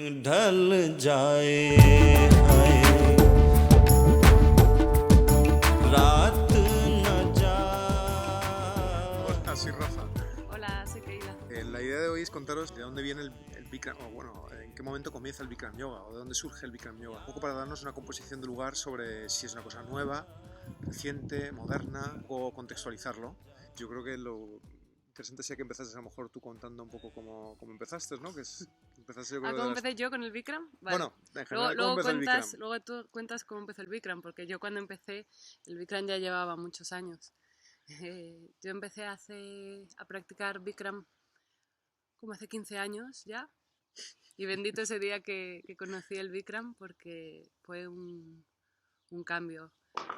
ढल जाए हाय रात न जाए. Hola, soy Rafa. Hola, soy Keila. La idea de hoy es contaros de dónde viene el Bikram, o bueno, en qué momento comienza el Bikram Yoga, o de dónde surge el Bikram Yoga. Un poco para darnos una composición de lugar sobre si es una cosa nueva, reciente, moderna, o contextualizarlo. Yo creo que lo interesante sería que empezases a lo mejor tú contando un poco cómo empezaste, ¿no? Empezaste, yo creo, ¿Cómo empecé yo con el Bikram? Vale. Bueno, en general, ¿cómo luego empezó el Bikram? luego tú cuentas cómo empezó el Bikram, porque yo cuando empecé, el Bikram ya llevaba muchos años. Yo empecé a practicar Bikram como hace 15 años ya, y bendito ese día que conocí el Bikram, porque fue un cambio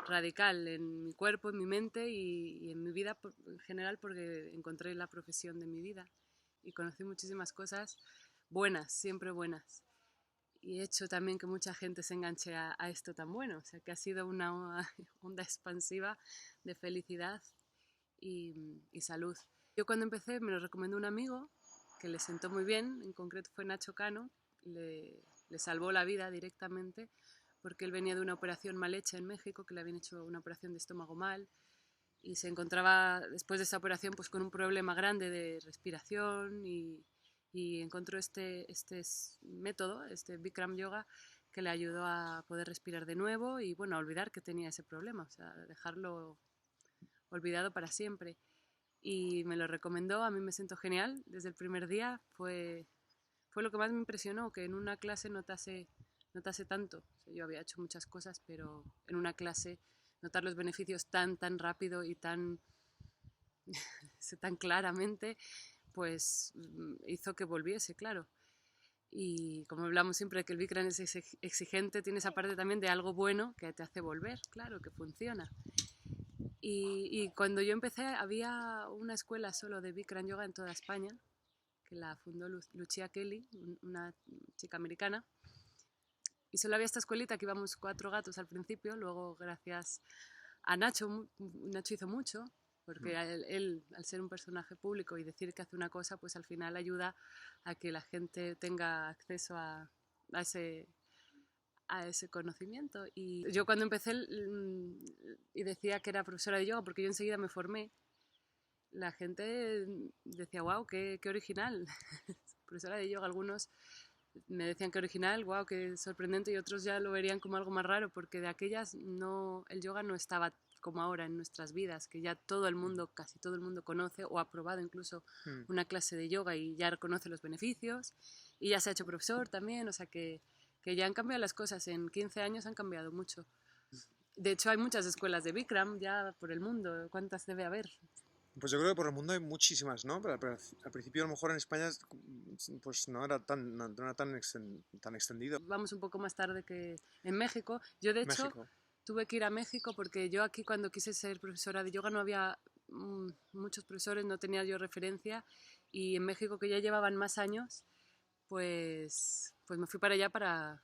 radical en mi cuerpo, en mi mente y en mi vida en general, porque encontré la profesión de mi vida y conocí muchísimas cosas buenas, siempre buenas. Y he hecho también que mucha gente se enganche a esto tan bueno, o sea que ha sido una onda expansiva de felicidad y salud. Yo cuando empecé me lo recomendó un amigo que le sentó muy bien, en concreto fue Nacho Cano, le salvó la vida directamente porque él venía de una operación mal hecha en México, que le habían hecho una operación de estómago mal y se encontraba después de esa operación pues con un problema grande de respiración y encontró este método, este Bikram Yoga, que le ayudó a poder respirar de nuevo y bueno, a olvidar que tenía ese problema, o sea, dejarlo olvidado para siempre. Y me lo recomendó, a mí me sentó genial, desde el primer día fue lo que más me impresionó, que en una clase notase tanto. O sea, yo había hecho muchas cosas, pero en una clase notar los beneficios tan rápido y tan claramente, pues hizo que volviese, claro. Y como hablamos siempre de que el Bikram es exigente, tiene esa parte también de algo bueno que te hace volver, claro, que funciona. Y cuando yo empecé había una escuela solo de Bikram Yoga en toda España, que la fundó Lucia Kelly, una chica americana. Y solo había esta escuelita que íbamos 4 gatos al principio, luego gracias a Nacho, Nacho hizo mucho, porque él, al ser un personaje público y decir que hace una cosa, pues al final ayuda a que la gente tenga acceso a ese conocimiento. Y yo cuando empecé y decía que era profesora de yoga, porque yo enseguida me formé, la gente decía, wow, qué original. Profesora de yoga, algunos me decían que original, wow, qué sorprendente, y otros ya lo verían como algo más raro, porque de aquellas el yoga no estaba como ahora en nuestras vidas, que ya todo el mundo, casi todo el mundo conoce o ha probado incluso una clase de yoga y ya reconoce los beneficios y ya se ha hecho profesor también, o sea que ya han cambiado las cosas, en 15 años han cambiado mucho. De hecho hay muchas escuelas de Bikram ya por el mundo, ¿cuántas debe haber? Pues yo creo que por el mundo hay muchísimas, ¿no? Pero al principio a lo mejor en España pues no era tan extendido. Vamos un poco más tarde que en México. Yo de hecho México. tuve que ir a México porque yo aquí cuando quise ser profesora de yoga no había muchos profesores, no tenía yo referencia, y en México, que ya llevaban más años, pues me fui para allá para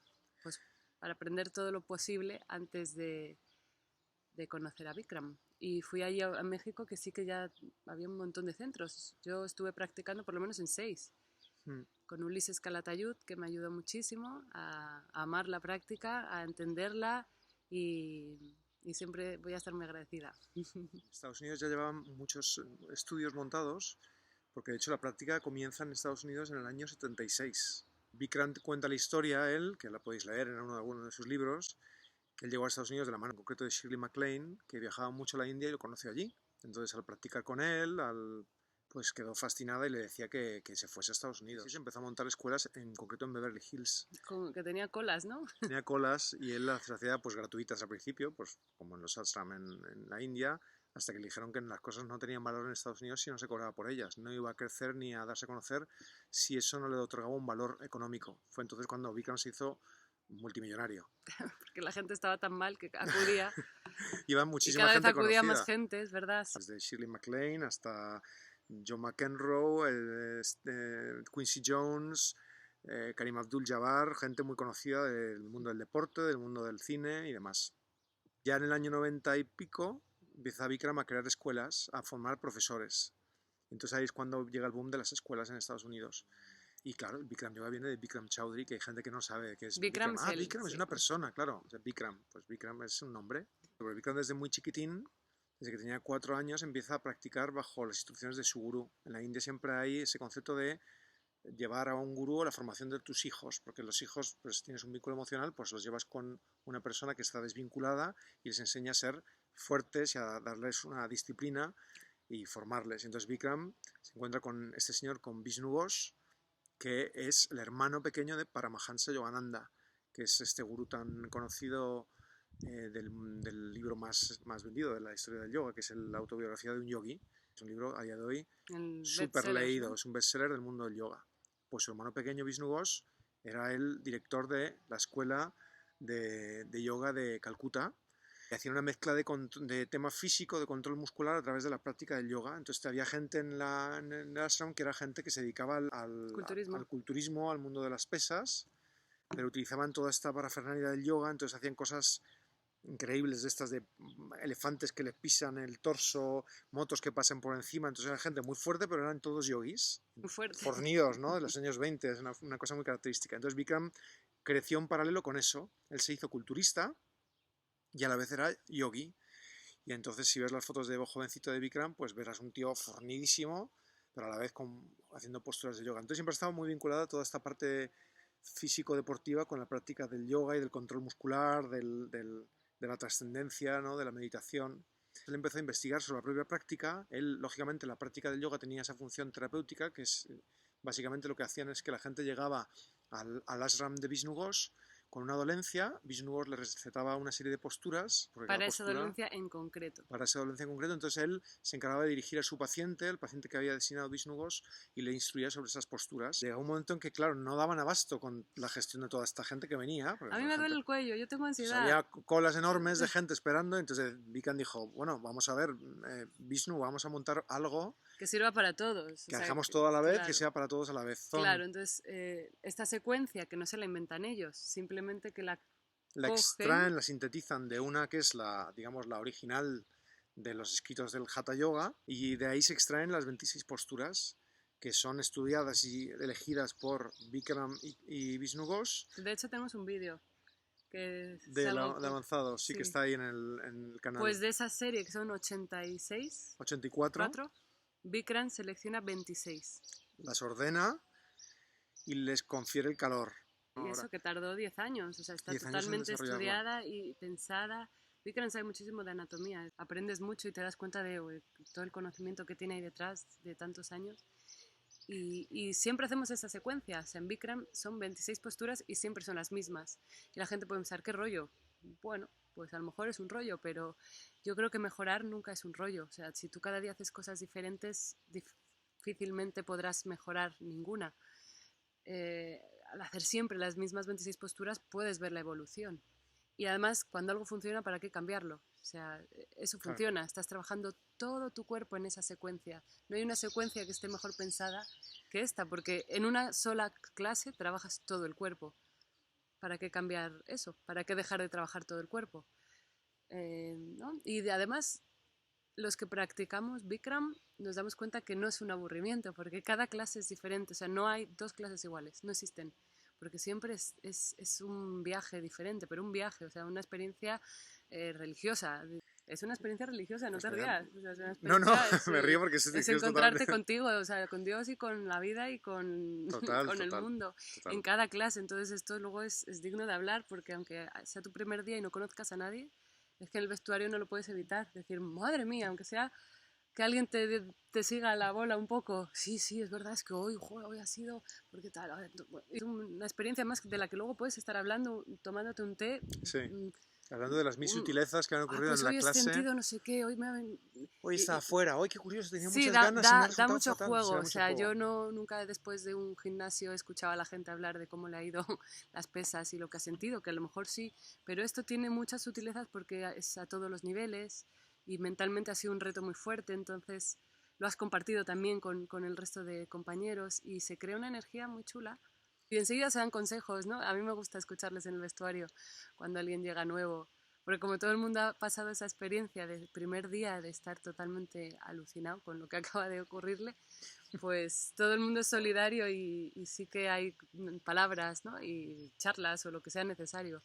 aprender todo lo posible antes de conocer a Bikram. Y fui allí a México, que sí que ya había un montón de centros. Yo estuve practicando por lo menos en 6, con Ulises Calatayud, que me ayudó muchísimo a amar la práctica, a entenderla y siempre voy a estar muy agradecida. Estados Unidos ya llevaban muchos estudios montados, porque de hecho la práctica comienza en Estados Unidos en el año 76. Bikram cuenta la historia, él, que la podéis leer en alguno de sus libros, que él llegó a Estados Unidos de la mano en concreto de Shirley MacLaine, que viajaba mucho a la India y lo conoció allí. Entonces al practicar con él, pues quedó fascinada y le decía que se fuese a Estados Unidos. Y se empezó a montar escuelas, en concreto en Beverly Hills. Como que tenía colas, ¿no? Tenía colas y él las hacía pues gratuitas al principio, pues como en los ashram en la India, hasta que le dijeron que las cosas no tenían valor en Estados Unidos si no se cobraba por ellas. No iba a crecer ni a darse a conocer si eso no le otorgaba un valor económico. Fue entonces cuando Bikram se hizo multimillonario. Porque la gente estaba tan mal que acudía. Iba muchísima y cada gente vez acudía conocida. Más gente, es verdad. Desde Shirley MacLaine hasta John McEnroe, Quincy Jones, Karim Abdul-Jabbar, gente muy conocida del mundo del deporte, del mundo del cine y demás. Ya en el año 90 y pico empieza Bikram a crear escuelas, a formar profesores. Entonces ahí es cuando llega el boom de las escuelas en Estados Unidos. Y claro, el Bikram Yoga viene de Bikram Chaudhry, que hay gente que no sabe qué es Bikram Bikram. es Ah, el- Bikram es sí. una persona, claro. O sea, Bikram, pues Bikram es un nombre. Pero Bikram desde muy chiquitín, desde que tenía 4 años, empieza a practicar bajo las instrucciones de su gurú. En la India siempre hay ese concepto de llevar a un gurú a la formación de tus hijos, porque los hijos, pues tienes un vínculo emocional, pues los llevas con una persona que está desvinculada y les enseña a ser fuertes y a darles una disciplina y formarles. Entonces Bikram se encuentra con este señor, con Vishnu Ghosh, que es el hermano pequeño de Paramahansa Yogananda, que es este gurú tan conocido del libro más vendido de la historia del yoga, que es la autobiografía de un yogi. Es un libro a día de hoy El súper bestseller, leído, ¿no? es un bestseller del mundo del yoga. Pues su hermano pequeño, Vishnu Ghosh, era el director de la escuela de yoga de Calcuta. Hacía una mezcla de tema físico, de control muscular a través de la práctica del yoga. Entonces había gente en el ashram que era gente que se dedicaba Culturismo. al culturismo, al mundo de las pesas, pero utilizaban toda esta parafernalia del yoga, entonces hacían cosas increíbles de estas de elefantes que les pisan el torso, motos que pasan por encima, entonces era gente muy fuerte, pero eran todos yogis, Muy fuerte. fornidos, ¿no? De los años 20, es una cosa muy característica. Entonces Bikram creció en paralelo con eso, él se hizo culturista y a la vez era yogi, y entonces si ves las fotos de jovencito de Bikram, pues verás un tío fornidísimo, pero a la vez haciendo posturas de yoga. Entonces siempre ha estado muy vinculada a toda esta parte físico-deportiva con la práctica del yoga y del control muscular, de la trascendencia, ¿no? De la meditación. Él empezó a investigar sobre la propia práctica. Él, lógicamente, la práctica del yoga tenía esa función terapéutica, que es básicamente lo que hacían es que la gente llegaba al ashram de Vishnu Ghosh con una dolencia. Vishnu Ghosh le recetaba una serie de posturas. Para esa dolencia en concreto. Para esa dolencia en concreto. Entonces él se encargaba de dirigir a su paciente, el paciente que había designado Vishnu Ghosh, y le instruía sobre esas posturas. Llegó un momento en que, claro, no daban abasto con la gestión de toda esta gente que venía. A mí me duele el cuello, yo tengo Pues ansiedad. había colas enormes de gente esperando, entonces Bikram dijo, bueno, vamos a ver, Vishnu, vamos a montar algo Que sirva para todos. que o sea, hagamos todo a la vez, claro. que sea para todos a la vez. Claro, entonces esta secuencia que no se la inventan ellos, simplemente que la La cogen. extraen, la sintetizan de una que es la, digamos, la original de los escritos del Hatha Yoga, y de ahí se extraen las 26 posturas que son estudiadas y elegidas por Bikram y Vishnu Ghosh De hecho tenemos un vídeo que de salgo de avanzado, sí, que sí. está ahí en el canal. Pues de esa serie que son 86, 84, Bikram selecciona 26. las ordena y les confiere el calor. Y Ahora, eso que tardó 10 años, o sea, está 10 años en totalmente desarrollarla. estudiada y pensada. Bikram sabe muchísimo de anatomía, aprendes mucho y te das cuenta de todo el conocimiento que tiene ahí detrás de tantos años. Y siempre hacemos esa secuencia, o sea, en Bikram son 26 posturas y siempre son las mismas. Y la gente puede pensar, ¿qué rollo? Bueno, pues a lo mejor es un rollo, pero yo creo que mejorar nunca es un rollo. O sea, si tú cada día haces cosas diferentes, difícilmente podrás mejorar ninguna. Al hacer siempre las mismas 26 posturas puedes ver la evolución. Y además, cuando algo funciona, ¿para qué cambiarlo? O sea, eso funciona, estás trabajando todo tu cuerpo en esa secuencia. No hay una secuencia que esté mejor pensada que esta, porque en una sola clase trabajas todo el cuerpo. ¿Para qué cambiar eso? ¿Para qué dejar de trabajar todo el cuerpo? ¿No? Y además, los que practicamos Bikram nos damos cuenta que no es un aburrimiento, porque cada clase es diferente. O sea, no hay dos clases iguales, no existen. Porque siempre es un viaje diferente, pero un viaje, o sea, una experiencia religiosa. Es una experiencia religiosa, no te rías. O sea, es una No, experiencia, me río porque es encontrarte contigo, o sea, con Dios y con la vida y con, con el mundo en cada clase. Entonces esto luego es digno de hablar, porque aunque sea tu primer día y no conozcas a nadie, es que en el vestuario no lo puedes evitar. Decir, madre mía, aunque sea que alguien te siga la bola un poco. Sí, es verdad, es que hoy ha sido, porque tal, es una experiencia más de la que luego puedes estar hablando, tomándote un té. Sí, hablando de las mil sutilezas que han ocurrido pues en la hoy clase. He sentido no sé qué, Hoy está afuera, hoy qué curioso, tenía sí, muchas ganas. Da mucho fatal, juego, o sea, juego. yo nunca después de un gimnasio he escuchado a la gente hablar de cómo le ha ido las pesas y lo que ha sentido, que a lo mejor sí, pero esto tiene muchas sutilezas porque es a todos los niveles y mentalmente ha sido un reto muy fuerte, entonces lo has compartido también con el resto de compañeros y se crea una energía muy chula. Y enseguida se dan consejos, ¿no? A mí me gusta escucharles en el vestuario cuando alguien llega nuevo, porque como todo el mundo ha pasado esa experiencia del primer día de estar totalmente alucinado con lo que acaba de ocurrirle, pues todo el mundo es solidario y sí que hay palabras, ¿no? Y charlas o lo que sea necesario.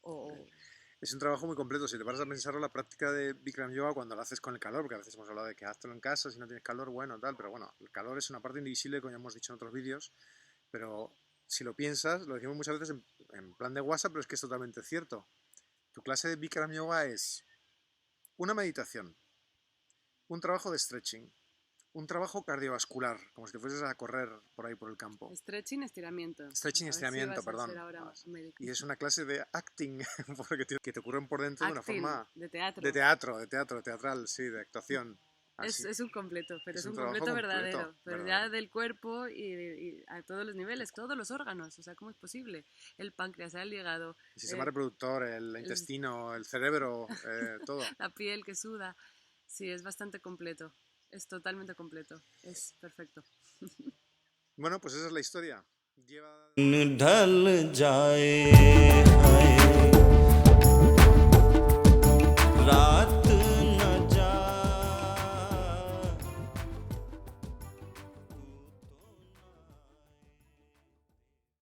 O, Es un trabajo muy completo. Si te paras a pensarlo, la práctica de Bikram Yoga cuando lo haces con el calor, porque a veces hemos hablado de que hazlo en casa, si no tienes calor, bueno, tal, pero bueno, el calor es una parte indivisible, como ya hemos dicho en otros vídeos, pero si lo piensas, lo decimos muchas veces en plan de WhatsApp, pero es que es totalmente cierto. Tu clase de Bikram Yoga es una meditación, un trabajo de stretching, un trabajo cardiovascular, como si te fueses a correr por ahí por el campo. stretching, estiramiento. Stretching, A ver si estiramiento, vas a perdón. ser ahora médico. Y es una clase de acting, porque que te ocurren por dentro de una Acting, forma de teatro. de teatro, teatral, sí, de actuación. Es un completo, pero Es es un un trabajo completo completo, verdadero, pero verdadero. ya del cuerpo y a todos los niveles, todos los órganos, o sea, ¿cómo es posible? El páncreas, el hígado, El sistema reproductor, el intestino, el cerebro, todo. la piel que suda, sí, es bastante completo, es totalmente completo, es perfecto. Bueno, pues esa es la historia. Lleva... ढल जाए हाय